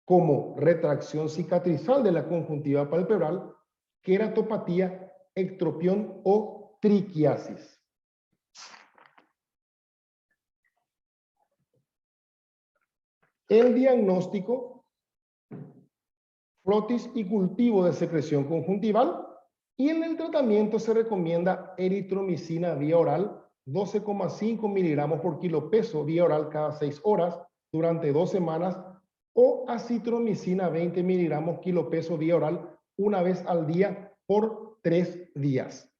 como retracción cicatrizal de la conjuntiva palpebral, queratopatía, ectropión o triquiasis. El diagnóstico: frotis y cultivo de secreción conjuntival, y en el tratamiento se recomienda eritromicina vía oral 12,5 miligramos por kilo peso vía oral cada 6 horas durante 2 semanas, o acitromicina 20 miligramos kilo peso vía oral una vez al día por 3 días.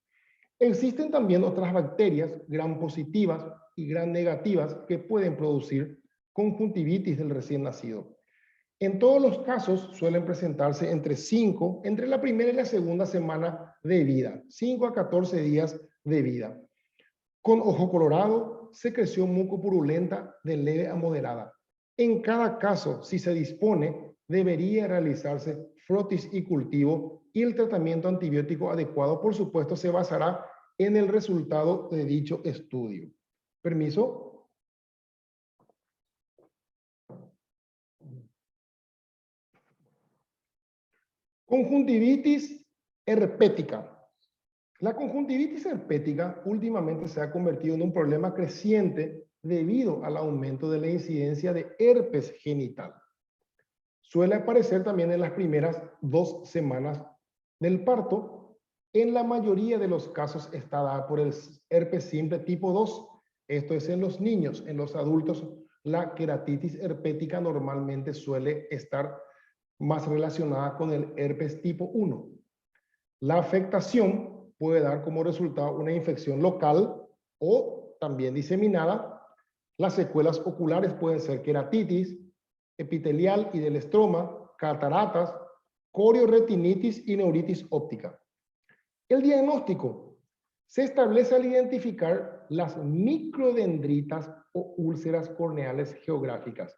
Existen también otras bacterias gram positivas y gram negativas que pueden producir conjuntivitis del recién nacido. En todos los casos suelen presentarse entre la primera y la segunda semana de vida, 5 a 14 días de vida, con ojo colorado, secreción mucopurulenta de leve a moderada. En cada caso, si se dispone, debería realizarse frotis y cultivo, y el tratamiento antibiótico adecuado, por supuesto, se basará en el resultado de dicho estudio. Permiso. Conjuntivitis herpética. La conjuntivitis herpética últimamente se ha convertido en un problema creciente debido al aumento de la incidencia de herpes genital. Suele aparecer también en las primeras 2 semanas del parto. En la mayoría de los casos está dada por el herpes simple tipo 2. Esto es en los niños. En los adultos, la queratitis herpética normalmente suele estar más relacionada con el herpes tipo 1. La afectación puede dar como resultado una infección local o también diseminada. Las secuelas oculares pueden ser queratitis epitelial y del estroma, cataratas, corioretinitis y neuritis óptica. El diagnóstico se establece al identificar las microdendritas o úlceras corneales geográficas.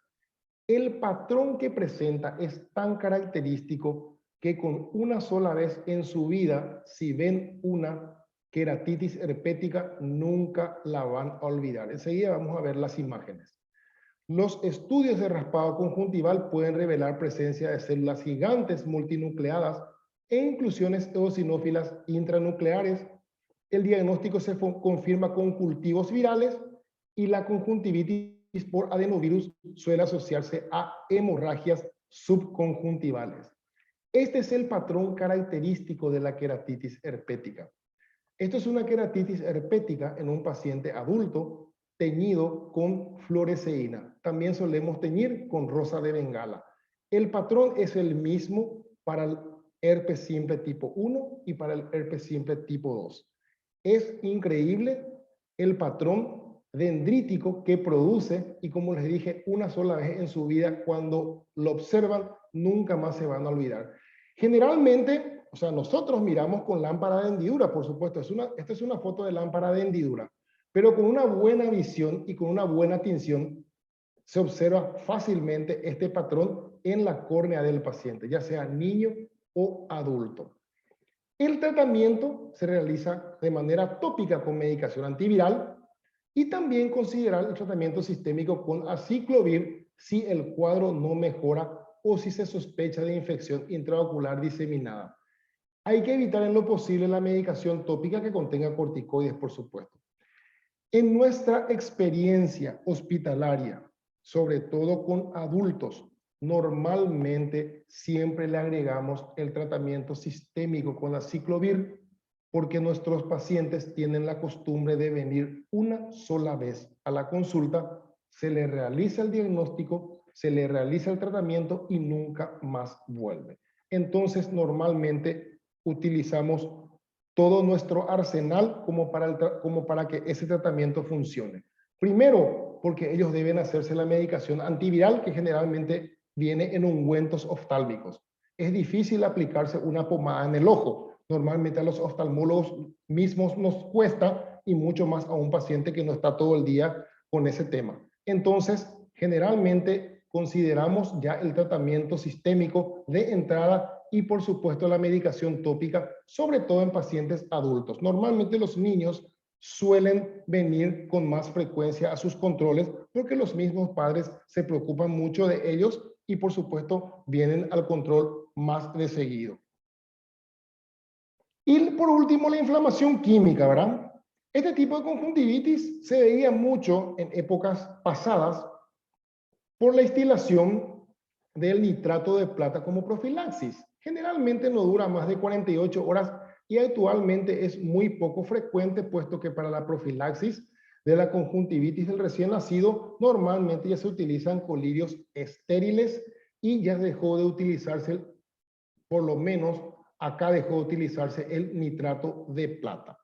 El patrón que presenta es tan característico que con una sola vez en su vida, si ven una queratitis herpética, nunca la van a olvidar. Enseguida vamos a ver las imágenes. Los estudios de raspado conjuntival pueden revelar presencia de células gigantes multinucleadas e inclusiones eosinófilas intranucleares. El diagnóstico se confirma con cultivos virales, y la conjuntivitis por adenovirus suele asociarse a hemorragias subconjuntivales. Este es el patrón característico de la queratitis herpética. Esto es una queratitis herpética en un paciente adulto teñido con fluoresceína. También solemos teñir con rosa de Bengala. El patrón es el mismo para el herpes simple tipo 1 y para el herpes simple tipo 2. Es increíble el patrón dendrítico que produce, y como les dije, una sola vez en su vida, cuando lo observan, nunca más se van a olvidar. Generalmente, o sea, nosotros miramos con lámpara de hendidura, por supuesto. Esta es una foto de lámpara de hendidura, pero con una buena visión y con una buena tinción se observa fácilmente este patrón en la córnea del paciente, ya sea niño o adulto. El tratamiento se realiza de manera tópica con medicación antiviral. y también considerar el tratamiento sistémico con aciclovir si el cuadro no mejora o si se sospecha de infección intraocular diseminada. Hay que evitar en lo posible la medicación tópica que contenga corticoides, por supuesto. En nuestra experiencia hospitalaria, sobre todo con adultos, normalmente siempre le agregamos el tratamiento sistémico con aciclovir porque nuestros pacientes tienen la costumbre de venir una sola vez a la consulta, se le realiza el diagnóstico, se le realiza el tratamiento y nunca más vuelve. Entonces, normalmente utilizamos todo nuestro arsenal como para que ese tratamiento funcione. Primero, porque ellos deben hacerse la medicación antiviral que generalmente viene en ungüentos oftálmicos. Es difícil aplicarse una pomada en el ojo. Normalmente a los oftalmólogos mismos nos cuesta y mucho más a un paciente que no está todo el día con ese tema. Entonces, generalmente consideramos ya el tratamiento sistémico de entrada y por supuesto la medicación tópica, sobre todo en pacientes adultos. Normalmente los niños suelen venir con más frecuencia a sus controles porque los mismos padres se preocupan mucho de ellos y por supuesto vienen al control más de seguido. Y por último, la inflamación química, ¿verdad? Este tipo de conjuntivitis se veía mucho en épocas pasadas por la instilación del nitrato de plata como profilaxis. Generalmente no dura más de 48 horas y actualmente es muy poco frecuente, puesto que para la profilaxis de la conjuntivitis del recién nacido normalmente ya se utilizan colirios estériles y ya dejó de utilizarse, por lo menos acá dejó de utilizarse el nitrato de plata.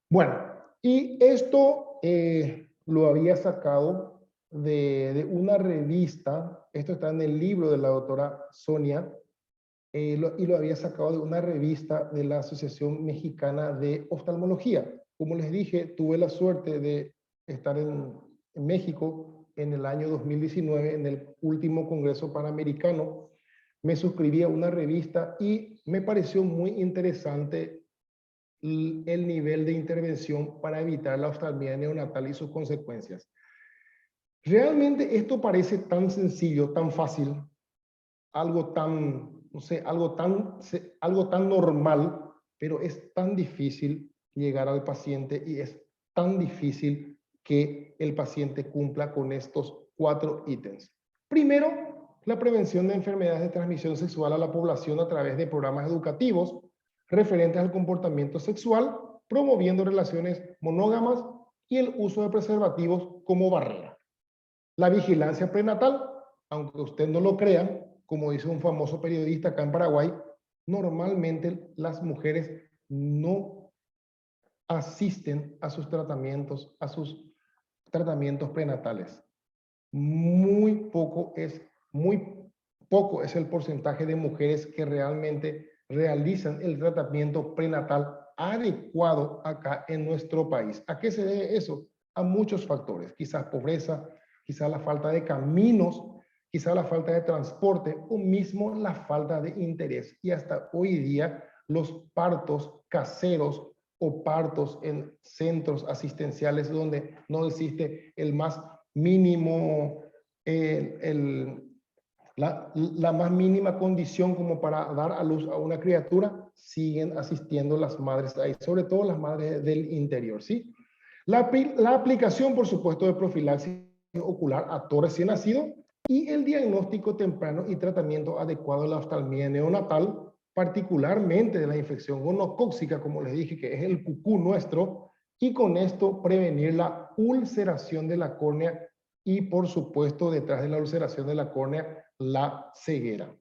Bueno, y esto lo había sacado de una revista, esto está en el libro de la doctora Sonia, y lo había sacado de una revista de la Asociación Mexicana de Oftalmología. Como les dije, tuve la suerte de estar en México en el año 2019, en el último Congreso Panamericano. Me suscribí a una revista y me pareció muy interesante el nivel de intervención para evitar la oftalmia neonatal y sus consecuencias. Realmente esto parece tan sencillo, tan fácil, algo tan, no sé, algo tan normal, pero es tan difícil llegar al paciente y es tan difícil que el paciente cumpla con estos 4 ítems. Primero, la prevención de enfermedades de transmisión sexual a la población a través de programas educativos referentes al comportamiento sexual, promoviendo relaciones monógamas y el uso de preservativos como barrera. La vigilancia prenatal, aunque usted no lo crea, como dice un famoso periodista acá en Paraguay, normalmente las mujeres no asisten a sus tratamientos prenatales. Muy poco es el porcentaje de mujeres que realmente realizan el tratamiento prenatal adecuado acá en nuestro país. ¿A qué se debe eso? A muchos factores, quizás pobreza, quizás la falta de caminos, quizás la falta de transporte o mismo la falta de interés. Y hasta hoy día los partos caseros o partos en centros asistenciales donde no existe el más mínimo, la más mínima condición como para dar a luz a una criatura, siguen asistiendo las madres ahí, sobre todo las madres del interior, ¿sí? La aplicación, por supuesto, de profilaxis ocular a todo recién nacido y el diagnóstico temprano y tratamiento adecuado de la oftalmía neonatal, particularmente de la infección gonocócica, como les dije, que es el cucú nuestro, y con esto prevenir la ulceración de la córnea y, por supuesto, detrás de la ulceración de la córnea, la ceguera.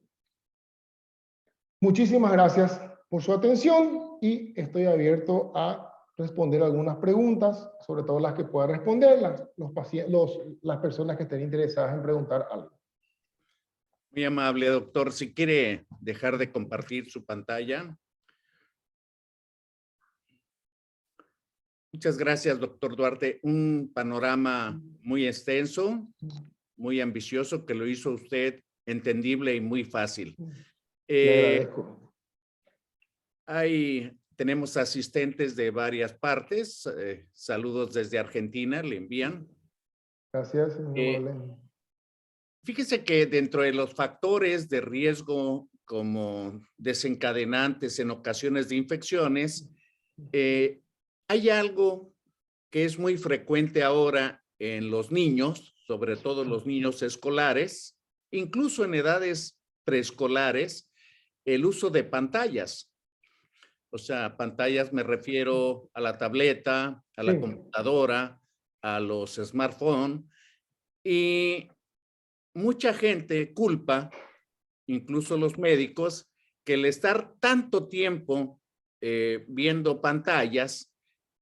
Muchísimas gracias por su atención y estoy abierto a responder algunas preguntas, sobre todo las que pueda responder las personas que estén interesadas en preguntar algo. Muy amable, doctor. Si quiere dejar de compartir su pantalla. Muchas gracias, doctor Duarte. Un panorama muy extenso, muy ambicioso, que lo hizo usted entendible y muy fácil. Le agradezco. Hay tenemos asistentes de varias partes. Saludos desde Argentina, le envían. Gracias, muy Eh, amable. Fíjese que dentro de los factores de riesgo como desencadenantes en ocasiones de infecciones, hay algo que es muy frecuente ahora en los niños, sobre todo los niños escolares, incluso en edades preescolares, el uso de pantallas. O sea, pantallas me refiero a la tableta, a Sí, la computadora, a los smartphones, y mucha gente culpa, incluso los médicos, que el estar tanto tiempo viendo pantallas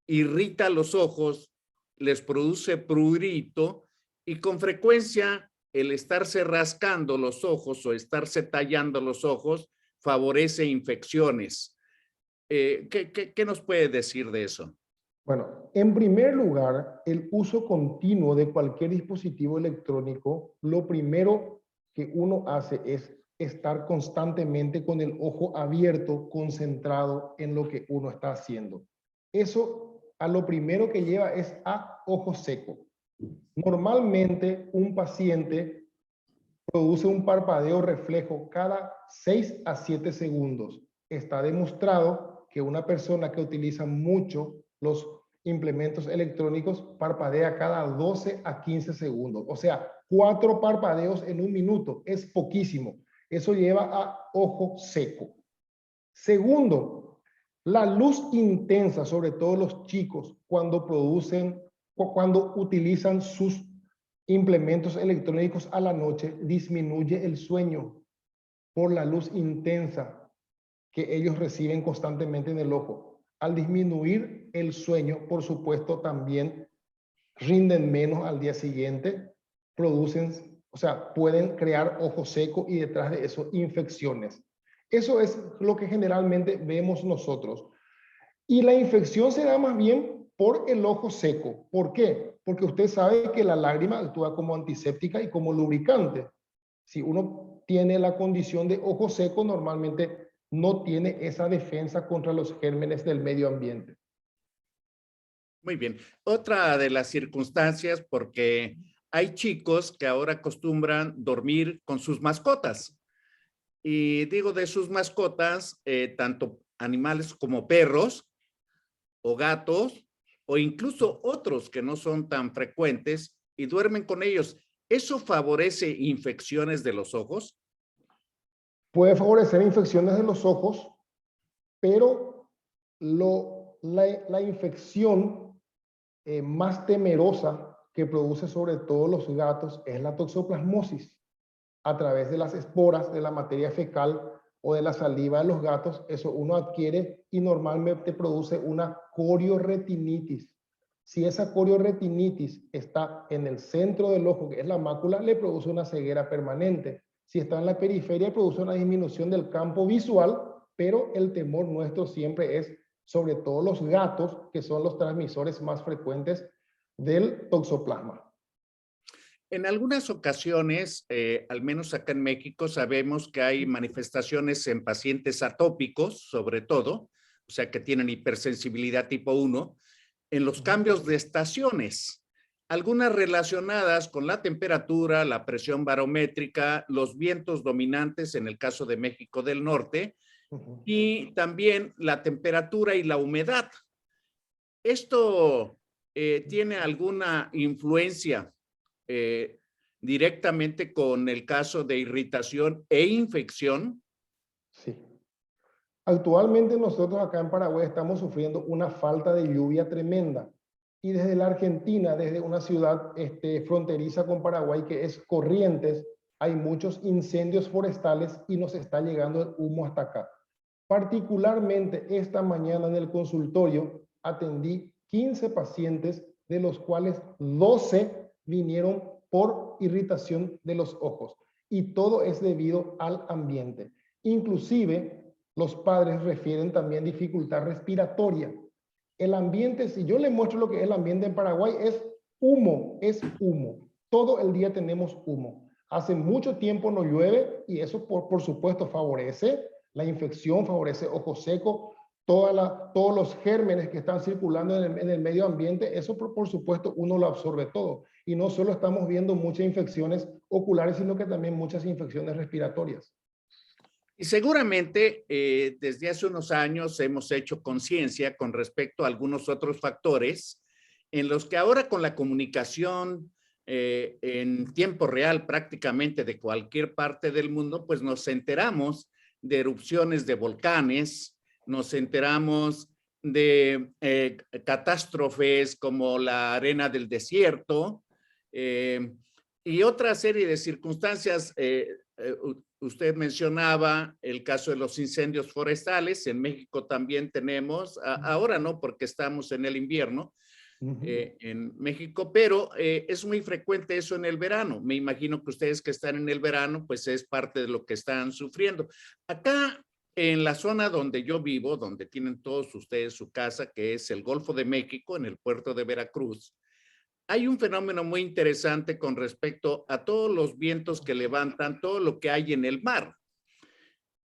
irrita los ojos, les produce prurito y con frecuencia el estarse rascando los ojos o estarse tallando los ojos favorece infecciones. ¿Qué nos puede decir de eso? bueno, en primer lugar, el uso continuo de cualquier dispositivo electrónico, lo primero que uno hace es estar constantemente con el ojo abierto, concentrado en lo que uno está haciendo. Eso a lo primero que lleva es a ojo seco. Normalmente un paciente produce un parpadeo reflejo cada 6 a 7 segundos. Está demostrado que una persona que utiliza mucho los implementos electrónicos parpadea cada 12 a 15 segundos. O sea, 4 parpadeos en un minuto es poquísimo. Eso lleva a ojo seco. Segundo, la luz intensa, sobre todo los chicos, cuando utilizan sus implementos electrónicos a la noche, disminuye el sueño por la luz intensa que ellos reciben constantemente en el ojo. Al disminuir el sueño, por supuesto, también rinden menos al día siguiente, pueden crear ojo seco y detrás de eso infecciones. Eso es lo que generalmente vemos nosotros. Y la infección se da más bien por el ojo seco. ¿Por qué? Porque usted sabe que la lágrima actúa como antiséptica y como lubricante. Si uno tiene la condición de ojo seco, normalmente no tiene esa defensa contra los gérmenes del medio ambiente. Muy bien. Otra de las circunstancias, porque hay chicos que ahora acostumbran dormir con sus mascotas. Y digo de sus mascotas, tanto animales como perros o gatos, o incluso otros que no son tan frecuentes y duermen con ellos. ¿Eso favorece infecciones de los ojos? Puede favorecer infecciones de los ojos, pero la infección más temerosa que produce sobre todo los gatos es la toxoplasmosis. A través de las esporas de la materia fecal o de la saliva de los gatos, eso uno adquiere y normalmente produce una corioretinitis. Si esa corioretinitis está en el centro del ojo, que es la mácula, le produce una ceguera permanente. Si está en la periferia, produce una disminución del campo visual, pero el temor nuestro siempre es sobre todo los gatos, que son los transmisores más frecuentes del toxoplasma. En algunas ocasiones, al menos acá en México, sabemos que hay manifestaciones en pacientes atópicos, sobre todo, o sea, que tienen hipersensibilidad tipo 1, en los cambios de estaciones, algunas relacionadas con la temperatura, la presión barométrica, los vientos dominantes en el caso de México del Norte y también la temperatura y la humedad. ¿Esto tiene alguna influencia directamente con el caso de irritación e infección? Sí. Actualmente nosotros acá en Paraguay estamos sufriendo una falta de lluvia tremenda. Y desde la Argentina, desde una ciudad fronteriza con Paraguay que es Corrientes, hay muchos incendios forestales y nos está llegando el humo hasta acá. Particularmente esta mañana en el consultorio atendí 15 pacientes, de los cuales 12 vinieron por irritación de los ojos. Y todo es debido al ambiente. Inclusive los padres refieren también dificultad respiratoria. El ambiente, si yo le muestro lo que es el ambiente en Paraguay, es humo, es humo. Todo el día tenemos humo. Hace mucho tiempo no llueve y eso por supuesto favorece la infección, favorece ojo seco, todos los gérmenes que están circulando en el medio ambiente, eso por supuesto uno lo absorbe todo. Y no solo estamos viendo muchas infecciones oculares, sino que también muchas infecciones respiratorias. Y seguramente desde hace unos años hemos hecho conciencia con respecto a algunos otros factores en los que ahora con la comunicación en tiempo real prácticamente de cualquier parte del mundo, pues nos enteramos de erupciones de volcanes, nos enteramos de catástrofes como la arena del desierto y otra serie de circunstancias. Usted mencionaba el caso de los incendios forestales. En México también tenemos, ahora no porque estamos en el invierno, en México, pero es muy frecuente eso en el verano. Me imagino que ustedes que están en el verano, pues es parte de lo que están sufriendo. Acá en la zona donde yo vivo, donde tienen todos ustedes su casa, que es el Golfo de México, en el puerto de Veracruz, hay un fenómeno muy interesante con respecto a todos los vientos que levantan, todo lo que hay en el mar.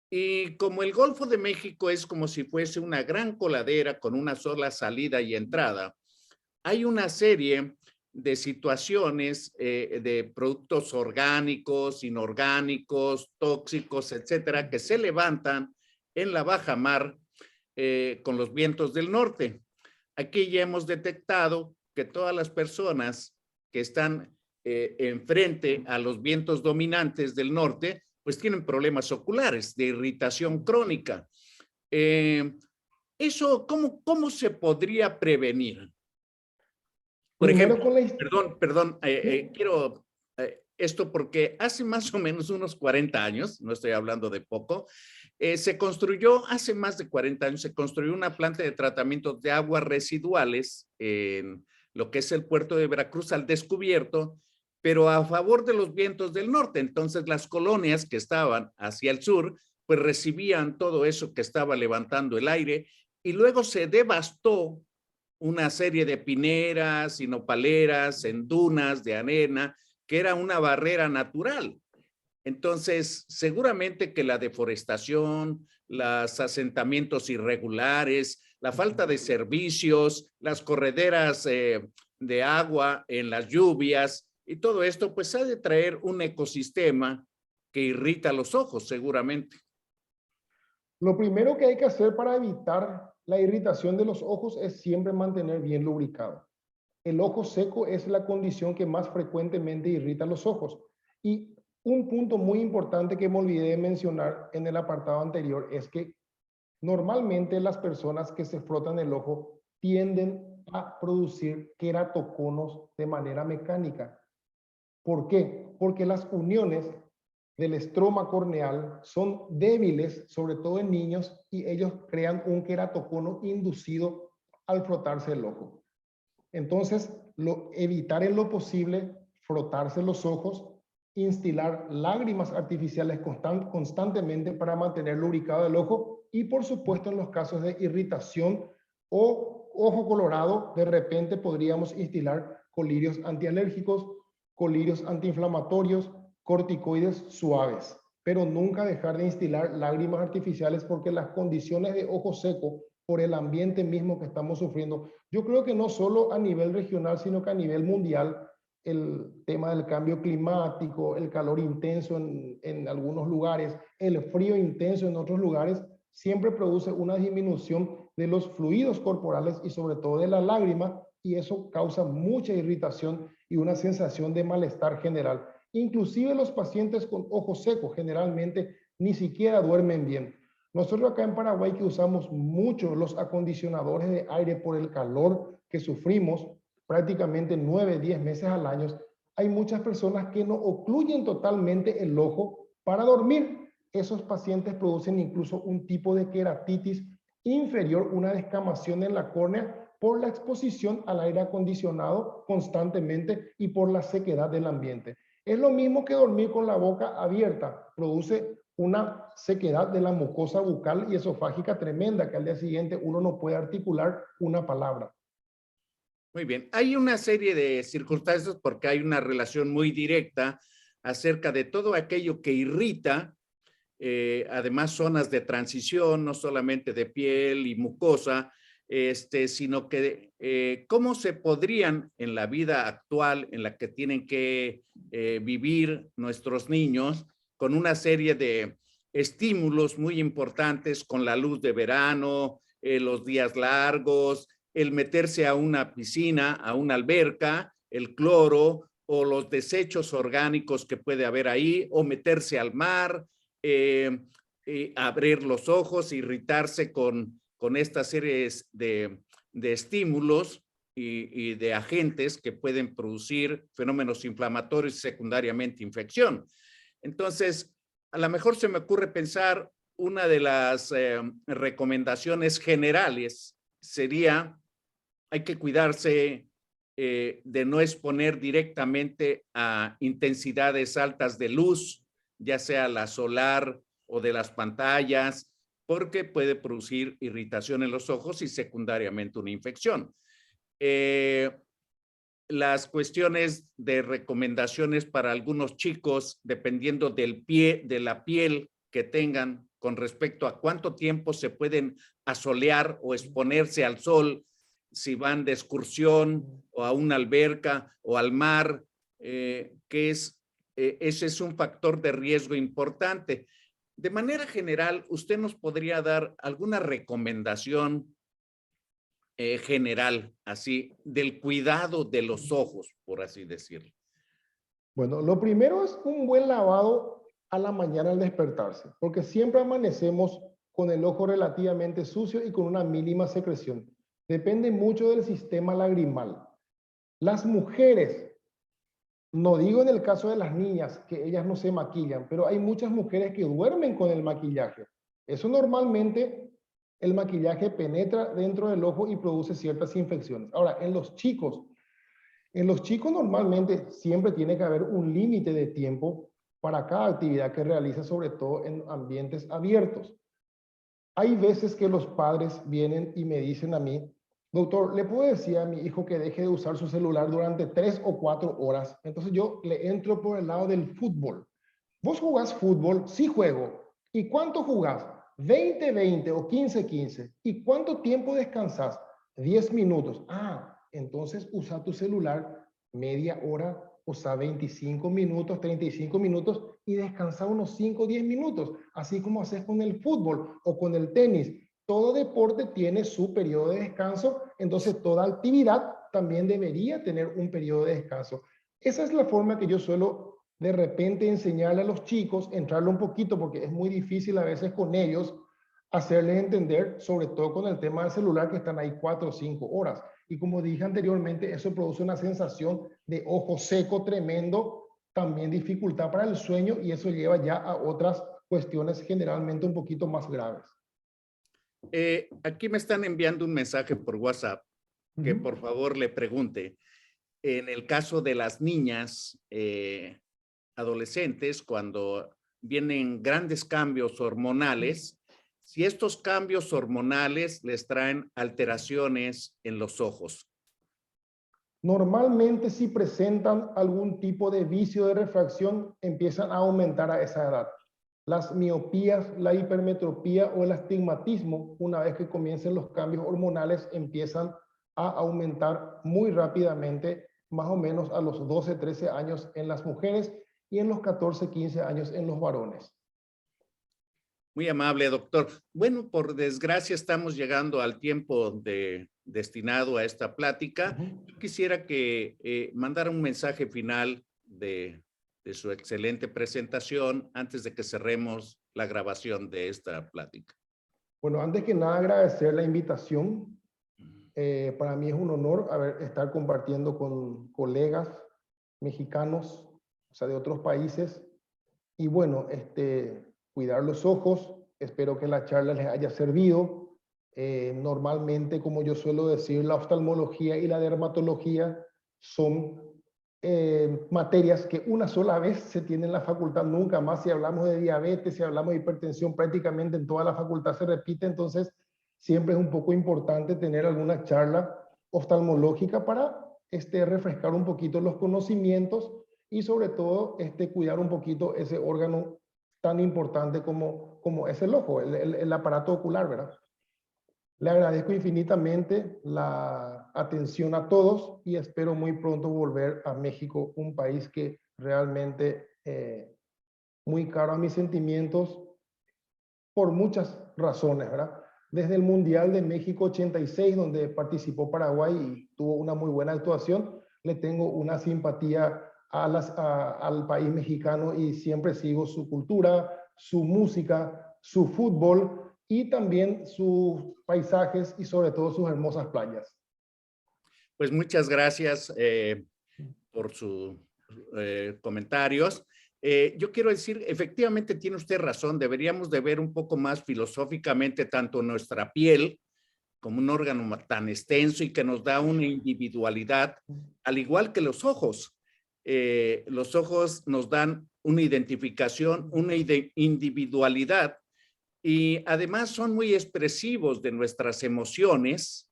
Y como el Golfo de México es como si fuese una gran coladera con una sola salida y entrada, hay una serie de situaciones de productos orgánicos, inorgánicos, tóxicos, etcétera, que se levantan en la baja mar con los vientos del norte. Aquí ya hemos detectado que todas las personas que están enfrente a los vientos dominantes del norte, pues tienen problemas oculares de irritación crónica. Eso, ¿cómo se podría prevenir? Por Primero ejemplo, con la... perdón, Sí. quiero esto porque hace más o menos unos 40 años, no estoy hablando de poco, se construyó, hace más de 40 años, se construyó una planta de tratamiento de aguas residuales en lo que es el puerto de Veracruz al descubierto, pero a favor de los vientos del norte. Entonces las colonias que estaban hacia el sur, pues recibían todo eso que estaba levantando el aire y luego se devastó una serie de pineras y nopaleras en dunas de arena, que era una barrera natural. Entonces, seguramente que la deforestación, los asentamientos irregulares, la falta de servicios, las correderas de agua en las lluvias y todo esto, pues ha de traer un ecosistema que irrita los ojos, seguramente. Lo primero que hay que hacer para evitar la irritación de los ojos es siempre mantener bien lubricado. El ojo seco es la condición que más frecuentemente irrita los ojos. Y un punto muy importante que me olvidé de mencionar en el apartado anterior es que normalmente las personas que se frotan el ojo tienden a producir queratoconos de manera mecánica. ¿Por qué? Porque las uniones del estroma corneal son débiles, sobre todo en niños, y ellos crean un queratocono inducido al frotarse el ojo. Entonces, evitar en lo posible frotarse los ojos, instilar lágrimas artificiales constantemente para mantener lubricado el ojo y, por supuesto, en los casos de irritación o ojo colorado, de repente podríamos instilar colirios antialérgicos, colirios antiinflamatorios, corticoides suaves, pero nunca dejar de instilar lágrimas artificiales porque las condiciones de ojo seco por el ambiente mismo que estamos sufriendo, yo creo que no solo a nivel regional, sino que a nivel mundial, el tema del cambio climático, el calor intenso en algunos lugares, el frío intenso en otros lugares, siempre produce una disminución de los fluidos corporales y sobre todo de la lágrima, y eso causa mucha irritación y una sensación de malestar general. Inclusive los pacientes con ojo seco generalmente ni siquiera duermen bien. Nosotros acá en Paraguay, que usamos mucho los acondicionadores de aire por el calor que sufrimos prácticamente 9, 10 meses al año, hay muchas personas que no ocluyen totalmente el ojo para dormir. Esos pacientes producen incluso un tipo de queratitis inferior, una descamación en la córnea por la exposición al aire acondicionado constantemente y por la sequedad del ambiente. Es lo mismo que dormir con la boca abierta, produce una sequedad de la mucosa bucal y esofágica tremenda que al día siguiente uno no puede articular una palabra. Muy bien, hay una serie de circunstancias porque hay una relación muy directa acerca de todo aquello que irrita además zonas de transición, no solamente de piel y mucosa, sino que cómo se podrían en la vida actual en la que tienen que vivir nuestros niños con una serie de estímulos muy importantes, con la luz de verano, los días largos, el meterse a una piscina, a una alberca, el cloro o los desechos orgánicos que puede haber ahí, o meterse al mar, abrir los ojos, irritarse con estas series de estímulos y de agentes que pueden producir fenómenos inflamatorios y secundariamente infección. Entonces, a lo mejor se me ocurre pensar una de las recomendaciones generales sería hay que cuidarse de no exponer directamente a intensidades altas de luz, ya sea la solar o de las pantallas, porque puede producir irritación en los ojos y secundariamente una infección. Las cuestiones de recomendaciones para algunos chicos, dependiendo de la piel que tengan con respecto a cuánto tiempo se pueden asolear o exponerse al sol, si van de excursión o a una alberca o al mar, ese es un factor de riesgo importante. De manera general, ¿usted nos podría dar alguna recomendación general, así, del cuidado de los ojos, por así decirlo? Bueno, lo primero es un buen lavado a la mañana al despertarse, porque siempre amanecemos con el ojo relativamente sucio y con una mínima secreción. Depende mucho del sistema lagrimal. Las mujeres, no digo en el caso de las niñas, que ellas no se maquillan, pero hay muchas mujeres que duermen con el maquillaje. Eso normalmente, el maquillaje penetra dentro del ojo y produce ciertas infecciones. Ahora, en los chicos normalmente siempre tiene que haber un límite de tiempo para cada actividad que realiza, sobre todo en ambientes abiertos. Hay veces que los padres vienen y me dicen a mí, doctor, ¿le puedo decir a mi hijo que deje de usar su celular durante 3 o 4 horas? Entonces yo le entro por el lado del fútbol. ¿Vos jugás fútbol? Sí juego. ¿Y cuánto jugás? 20-20 o 15-15. ¿Y cuánto tiempo descansás? 10 minutos. Ah, entonces usa tu celular media hora, usa 25 minutos, 35 minutos y descansa unos 5 o 10 minutos, así como haces con el fútbol o con el tenis. Todo deporte tiene su periodo de descanso, entonces toda actividad también debería tener un periodo de descanso. Esa es la forma que yo suelo de repente enseñarle a los chicos, entrarle un poquito, porque es muy difícil a veces con ellos hacerles entender, sobre todo con el tema del celular, que están ahí 4 o 5 horas. Y como dije anteriormente, eso produce una sensación de ojo seco tremendo, también dificultad para el sueño, y eso lleva ya a otras cuestiones generalmente un poquito más graves. Aquí me están enviando un mensaje por WhatsApp que por favor le pregunte, en el caso de las niñas adolescentes, cuando vienen grandes cambios hormonales, si estos cambios hormonales les traen alteraciones en los ojos. Normalmente si presentan algún tipo de vicio de refracción, empiezan a aumentar a esa edad. Las miopías, la hipermetropía o el astigmatismo, una vez que comiencen los cambios hormonales, empiezan a aumentar muy rápidamente, más o menos a los 12, 13 años en las mujeres y en los 14, 15 años en los varones. Muy amable, doctor. Bueno, por desgracia estamos llegando al tiempo destinado a esta plática. Yo quisiera que mandara un mensaje final de su excelente presentación antes de que cerremos la grabación de esta plática. Bueno, antes que nada agradecer la invitación. Para mí es un honor estar compartiendo con colegas mexicanos, o sea, de otros países. Y bueno, cuidar los ojos. Espero que la charla les haya servido. Normalmente, como yo suelo decir, la oftalmología y la dermatología son materias que una sola vez se tienen en la facultad, nunca más. Si hablamos de diabetes, si hablamos de hipertensión, prácticamente en toda la facultad se repite. Entonces, siempre es un poco importante tener alguna charla oftalmológica para refrescar un poquito los conocimientos y sobre todo cuidar un poquito ese órgano tan importante como es el ojo, el aparato ocular, ¿verdad? Le agradezco infinitamente la atención a todos y espero muy pronto volver a México, un país que realmente muy caro a mis sentimientos por muchas razones, ¿verdad? Desde el Mundial de México 86, donde participó Paraguay y tuvo una muy buena actuación, le tengo una simpatía al país mexicano y siempre sigo su cultura, su música, su fútbol y también sus paisajes y sobre todo sus hermosas playas. Pues muchas gracias por sus comentarios. Yo quiero decir, efectivamente tiene usted razón, deberíamos de ver un poco más filosóficamente tanto nuestra piel como un órgano tan extenso y que nos da una individualidad, al igual que los ojos. Los ojos nos dan una identificación, una individualidad y además son muy expresivos de nuestras emociones.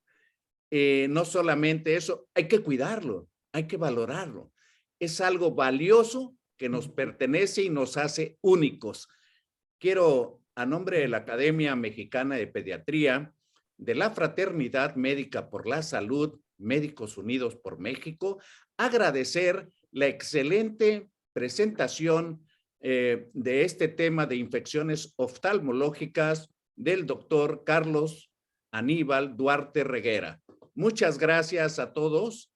No solamente eso, hay que cuidarlo, hay que valorarlo. Es algo valioso que nos pertenece y nos hace únicos. Quiero, a nombre de la Academia Mexicana de Pediatría, de la Fraternidad Médica por la Salud, Médicos Unidos por México, agradecer la excelente presentación de este tema de infecciones oftalmológicas del doctor Carlos Aníbal Duarte Reguera. Muchas gracias a todos